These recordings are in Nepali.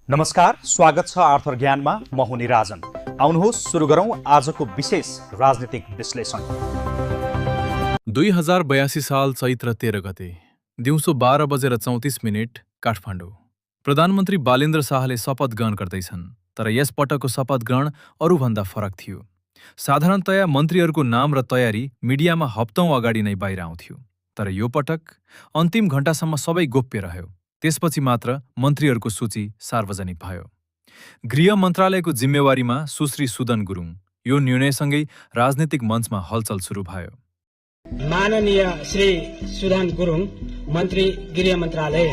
नमस्कार, स्वागत छ आर्थर ज्ञानमा। म हुँ निराजन। आउनुहोस् सुरु गरौँ आजको विशेष राजनीतिक विश्लेषण। 2082 साल चैत्र 13 गते दिउँसो 12:34 काठमाडौँ। प्रधानमन्त्री बालेन्द्र शाहले शपथ ग्रहण गर्दैछन्, तर यस पटकको शपथ ग्रहण अरूभन्दा फरक थियो। साधारणतया मन्त्रीहरूको नाम र तयारी मिडियामा हप्तौं अगाडि नै बाहिर आउँथ्यो, तर यो पटक अन्तिम घण्टासम्म सबै गोप्य रह्यो। त्यसपछि मात्र मन्त्रीहरूको सूची सार्वजनिक भयो। गृह मन्त्रालयको जिम्मेवारीमा सुश्री सुदन गुरुङ। यो निर्णयसँगै राजनीतिक मञ्चमा हलचल सुरु भयो। माननीय श्री सुदन गुरुङ, मन्त्री गृह मन्त्रालय।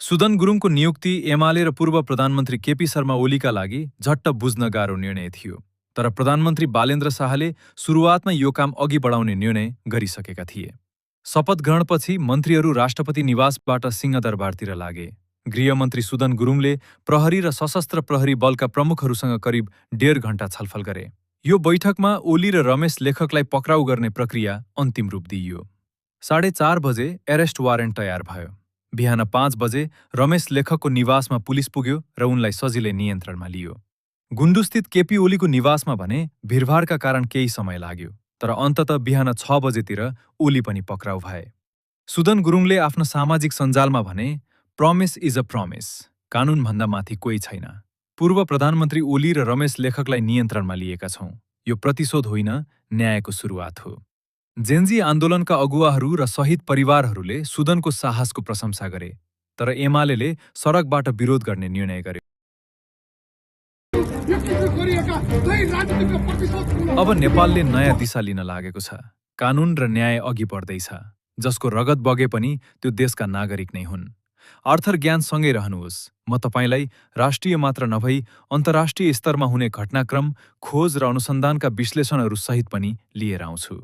सुदन गुरुङको नियुक्ति एमाले र पूर्व प्रधानमन्त्री केपी शर्मा ओलीका लागि झट्ट बुझ्न गाह्रो निर्णय थियो, तर प्रधानमन्त्री बालेन्द्र शाहले सुरुवातमै यो काम अघि बढाउने निर्णय गरिसकेका थिए। शपथ ग्रहणपछि मन्त्रीहरू राष्ट्रपति निवासबाट सिंहदरबारतिर लागे। गृहमन्त्री सुदन गुरुङले प्रहरी र सशस्त्र प्रहरी बलका प्रमुखहरूसँग करिब 1.5 घण्टा छलफल गरे। यो बैठकमा ओली र रमेश लेखकलाई पक्राउ गर्ने प्रक्रिया अन्तिम रूप दिइयो। 4:30 बजे एरेस्ट वारेन्ट तयार भयो। बिहान 5 बजे रमेश लेखकको निवासमा पुलिस पुग्यो र उनलाई सजिलै नियन्त्रणमा लियो। गुन्डुस्थित केपी ओलीको निवासमा भने भिडभाडका कारण केही समय लाग्यो, तर अन्ततः बिहान 6 बजेतिर ओली पनि पक्राउ भए। सुदन गुरुङले आफ्नो सामाजिक सञ्जालमा भने, प्रमिस इज अ प्रमिस, कानुनभन्दा माथि कोही छैन। पूर्व प्रधानमन्त्री ओली र रमेश लेखकलाई नियन्त्रणमा लिएका छौँ। यो प्रतिशोध होइन, न्यायको सुरुवात हो। जेन्जी आन्दोलनका अगुवाहरू र शहीद परिवारहरूले सुदनको साहसको प्रशंसा गरे, तर एमाले सडकबाट विरोध गर्ने निर्णय गर्यो। अब नेपालले नयाँ दिशा लिन लागेको छ। कानुन र न्याय अघि बढ्दैछ। जसको रगत बगे पनि त्यो देशका नागरिक नै हुन्। आर्थर ज्ञानसँगै रहनुहोस्। म तपाईलाई राष्ट्रिय मात्र नभई अन्तर्राष्ट्रिय स्तरमा हुने घटनाक्रम, खोज र अनुसन्धानका विश्लेषणहरू सहित पनि लिएर आउँछु।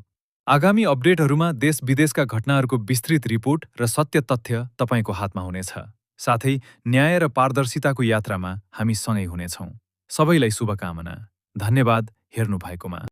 आगामी अपडेटहरूमा देश विदेशका घटनाहरूको विस्तृत रिपोर्ट र सत्य तथ्य तपाईको हातमा हुनेछ। साथै न्याय र पारदर्शिताको यात्रामा हामी सँगै हुनेछौँ। सबैलाई शुभकामना। धन्यवाद हेर्नु भएकोमा।